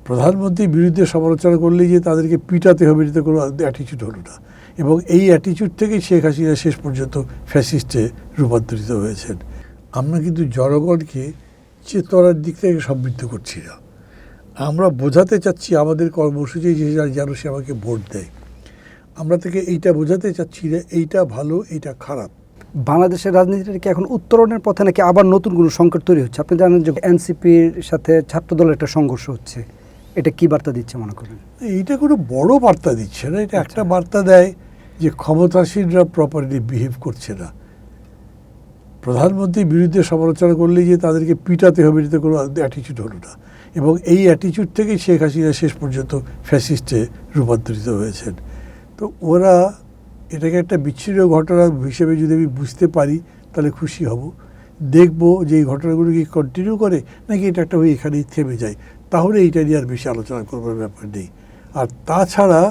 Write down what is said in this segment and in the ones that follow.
প্রধানমন্ত্রীর বিরুদ্ধে সমালোচনা করলেই যে তাদেরকে পিটাতে হবে এটা কোনো অ্যাটিচিউড হলো না, এবং এই অ্যাটিচিউড থেকেই শেখ হাসিনা শেষ পর্যন্ত ফ্যাসিস্টে রূপান্তরিত হয়েছেন। আমরা কিন্তু জনগণকে চেতনার দিক থেকে সমৃদ্ধ করছি না, আমরা বোঝাতে চাচ্ছি আমাদের কর্মসূচি যে যেন সে আমাকে ভোট দেয়। আমরা থেকে এইটা বোঝাতে চাচ্ছি যে এইটা ভালো এইটা খারাপ। বাংলাদেশের রাজনীতিটা কি এখন উত্তরণের পথে নাকি আবার নতুন কোনো সংকট তৈরি হচ্ছে? আপনি জানেন যে এনসিপির সাথে ছাত্রদলের একটা সংঘর্ষ হচ্ছে, এটা কি বার্তা দিচ্ছে মনে করেন? এইটা কোনো বড় বার্তা দিচ্ছে না, এটা একটা বার্তা দেয় যে ক্ষমতাসীনরা প্রপারলি বিহেভ করছে না। প্রধানমন্ত্রীর বিরুদ্ধে সমালোচনা করলেই যে তাদেরকে পিটাতে হবে এটা কোনো অ্যাটিচিউড হলো না, এবং এই অ্যাটিচিউড থেকেই শেখ হাসিনা শেষ পর্যন্ত ফ্যাসিস্টে রূপান্তরিত হয়েছেন। তো ওরা এটাকে একটা বিচ্ছিন্ন ঘটনা হিসেবে যদি আমি বুঝতে পারি তাহলে খুশি হব। দেখব যে এই ঘটনাগুলো কি কন্টিনিউ করে নাকি এটা একটা ওই এখানেই থেমে যায়, তাহলে এইটা নিয়ে আর বেশি আলোচনা করবার ব্যাপার নেই। আর তাছাড়া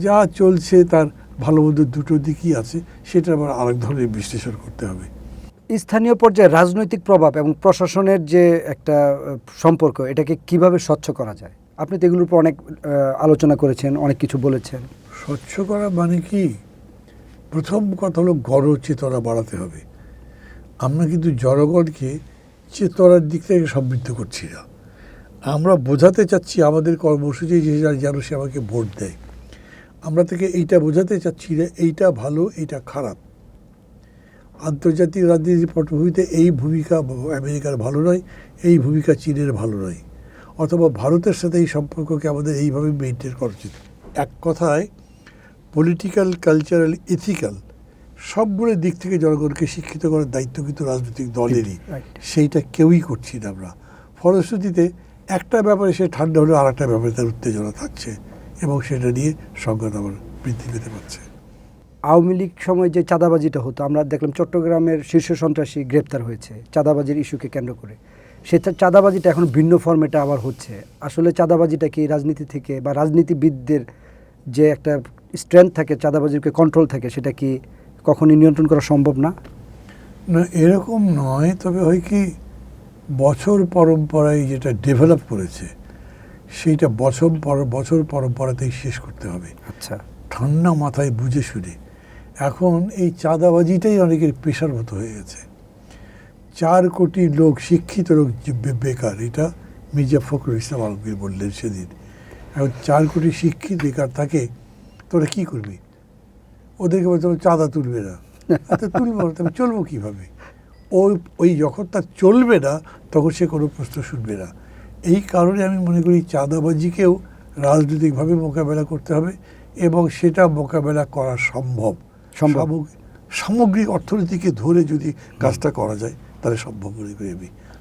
যা চলছে তার ভালো মন্দ দুটো দিকই আছে, সেটা আবার আরেক ধরনের বিশ্লেষণ করতে হবে। স্থানীয় পর্যায়ে রাজনৈতিক প্রভাব এবং প্রশাসনের যে একটা সম্পর্ক, এটাকে কিভাবে স্বচ্ছ করা যায়? আপনি তো এগুলোর উপর অনেক আলোচনা করেছেন, অনেক কিছু বলেছেন। স্বচ্ছ করা মানে কি? প্রথম কথা হলো গণচেতনা বাড়াতে হবে। আমরা কিন্তু জনগণকে চেতনার দিক থেকে সমৃদ্ধ করছি না, আমরা বোঝাতে চাচ্ছি আমাদের কর্মসূচি যে যেন সে আমাকে ভোট দেয়। আমরা থেকে এইটা বোঝাতে চাচ্ছি যে এইটা ভালো এইটা খারাপ। আন্তর্জাতিক রাজনীতির পটভূমিতে এই ভূমিকা আমেরিকার ভালো নয়, এই ভূমিকা চীনের ভালো নয়, অথবা ভারতের সাথে এই সম্পর্ককে আমাদের এইভাবে মেনটেন করা উচিত। এক কথায় পলিটিক্যাল, কালচারাল, এথিক্যাল সবগুলো দিক থেকে জনগণকে শিক্ষিত করার দায়িত্ব কিন্তু রাজনৈতিক দলেরই, সেইটা কেউই করছি না আমরা। ফলশ্রুতিতে একটা ব্যাপারে সে ঠান্ডা হলেও আর একটা ব্যাপারে তার উত্তেজনা থাকছে, এবং সেটা নিয়ে সংঘাত আবার বৃদ্ধি পেতে পারছে। আওয়ামী লীগ সময় যে চাঁদাবাজিটা হতো, আমরা দেখলাম চট্টগ্রামের শীর্ষ সন্ত্রাসী গ্রেপ্তার হয়েছে চাঁদাবাজির ইস্যুকে কেন্দ্র করে। সে চাঁদাবাজিটা এখন ভিন্ন ফর্মেটে আবার হচ্ছে। আসলে চাঁদাবাজিটা কি রাজনীতি থেকে বা রাজনীতিবিদদের যে একটা স্ট্রেংথ থাকে, চাঁদাবাজিকে কন্ট্রোল থাকে, সেটা কি কখনই নিয়ন্ত্রণ করা সম্ভব না? না, এরকম নয়। তবে হয় কি, বছর পরম্পরায় যেটা ডেভেলপ করেছে সেইটা বছর পরম্পরাতেই শেষ করতে হবে। আচ্ছা, ঠান্ডা মাথায় বুঝে শুনে। এখন এই চাঁদাবাজিটাই অনেকের পেশার মতো হয়ে গেছে। 4 কোটি লোক, শিক্ষিত লোক বেকার, এটা মির্জা ফখরুল ইসলাম আলমগীর বললেন সেদিন। এখন 4 কোটি শিক্ষিত বেকার থাকে, তোরা কী করবি? ওদেরকে বলতে হবে চাঁদা তুলবে না। আচ্ছা তুলবো, তবে চলবো কীভাবে? ওই যখন তার চলবে না তখন সে কোনো প্রশ্ন শুনবে না। এই কারণে আমি মনে করি চাঁদাবাজিকেও রাজনৈতিকভাবে মোকাবেলা করতে হবে, এবং সেটা মোকাবেলা করা সম্ভব। সামগ্রিক অর্থনীতিকে ধরে যদি কাজটা করা যায় তাহলে সম্ভব মনে করি আমি।